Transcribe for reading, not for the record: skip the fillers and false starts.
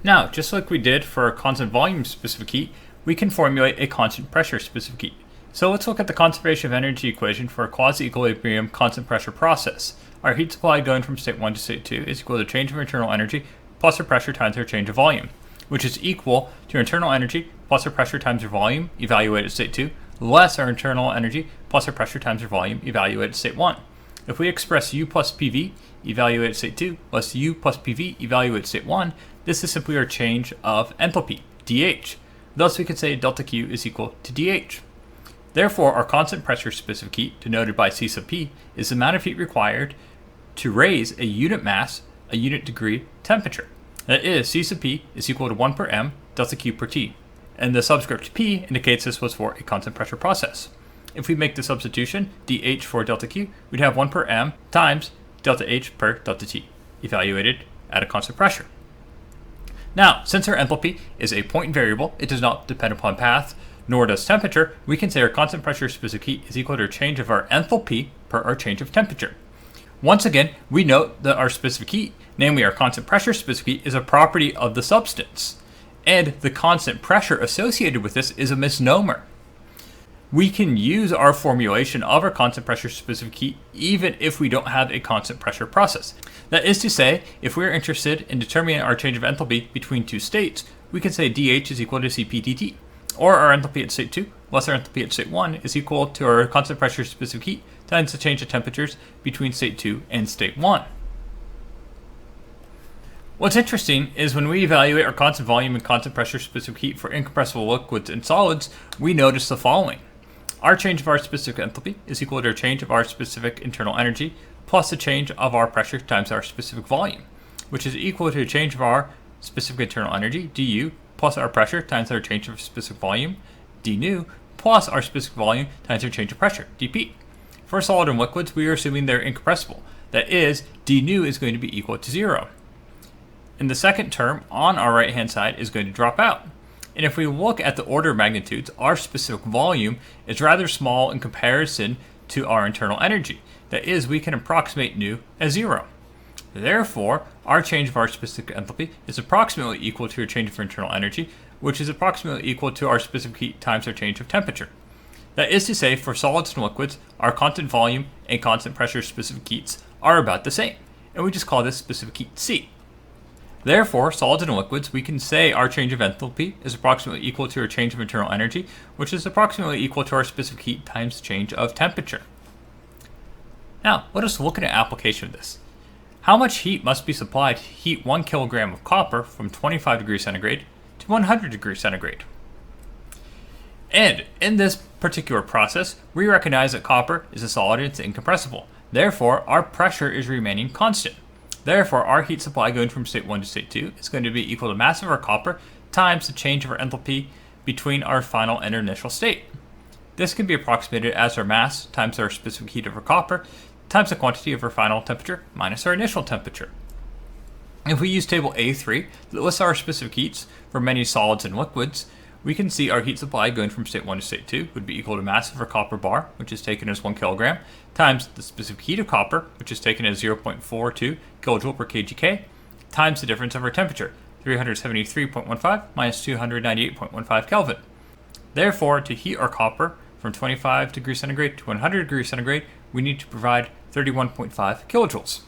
Now, just like we did for a constant volume specific heat, we can formulate a constant pressure specific heat. So let's look at the conservation of energy equation for a quasi-equilibrium constant pressure process. Our heat supply going from state 1 to state 2 is equal to change of internal energy plus our pressure times our change of volume, which is equal to internal energy plus our pressure times our volume evaluated at state 2, less our internal energy plus our pressure times our volume evaluated at state 1. If we express U plus PV evaluated at state 2 less U plus PV evaluated at state 1, this is simply our change of enthalpy, dH. Thus we could say delta Q is equal to dH. Therefore, our constant pressure specific heat, denoted by C sub P, is the amount of heat required to raise a unit mass, a unit degree temperature. That is, C sub P is equal to 1 per m delta Q per T. And the subscript P indicates this was for a constant pressure process. If we make the substitution, dH for delta Q, we'd have 1 per m times delta H per delta T, evaluated at a constant pressure. Now, since our enthalpy is a point variable, it does not depend upon path, nor does temperature, we can say our constant pressure specific heat is equal to our change of our enthalpy per our change of temperature. Once again, we note that our specific heat, namely our constant pressure specific heat, is a property of the substance, and the constant pressure associated with this is a misnomer. We can use our formulation of our constant pressure specific heat even if we don't have a constant pressure process. That is to say, if we're interested in determining our change of enthalpy between two states, we can say dH is equal to Cp dt, or our enthalpy at state 2 less our enthalpy at state 1 is equal to our constant pressure specific heat times the change of temperatures between state 2 and state 1. What's interesting is when we evaluate our constant volume and constant pressure specific heat for incompressible liquids and solids, we notice the following. Our change of our specific enthalpy is equal to our change of our specific internal energy plus the change of our pressure times our specific volume, which is equal to a change of our specific internal energy, du, plus our pressure times our change of specific volume, d nu, plus our specific volume times our change of pressure, dp. For solid and liquids, we are assuming they're incompressible. That is, d nu is going to be equal to 0. And the second term on our right-hand side is going to drop out. And if we look at the order of magnitudes, our specific volume is rather small in comparison to our internal energy. That is, we can approximate nu as 0. Therefore, our change of our specific enthalpy is approximately equal to our change of internal energy, which is approximately equal to our specific heat times our change of temperature. That is to say, for solids and liquids, our constant volume and constant pressure specific heats are about the same, and we just call this specific heat C. Therefore, solids and liquids, we can say our change of enthalpy is approximately equal to our change of internal energy, which is approximately equal to our specific heat times change of temperature. Now, let us look at an application of this. How much heat must be supplied to heat 1 kilogram of copper from 25 degrees centigrade to 100 degrees centigrade? And in this particular process, we recognize that copper is a solid and it's incompressible. Therefore, our pressure is remaining constant. Therefore, our heat supply going from state 1 to state 2 is going to be equal to mass of our copper times the change of our enthalpy between our final and our initial state. This can be approximated as our mass times our specific heat of our copper times the quantity of our final temperature minus our initial temperature. If we use table A3 that lists our specific heats for many solids and liquids, we can see our heat supply going from state 1 to state 2 would be equal to mass of our copper bar, which is taken as 1 kilogram, times the specific heat of copper, which is taken as 0.42 kilojoule per kgK, times the difference of our temperature, 373.15 minus 298.15 Kelvin. Therefore, to heat our copper from 25 degrees centigrade to 100 degrees centigrade, we need to provide 31.5 kilojoules.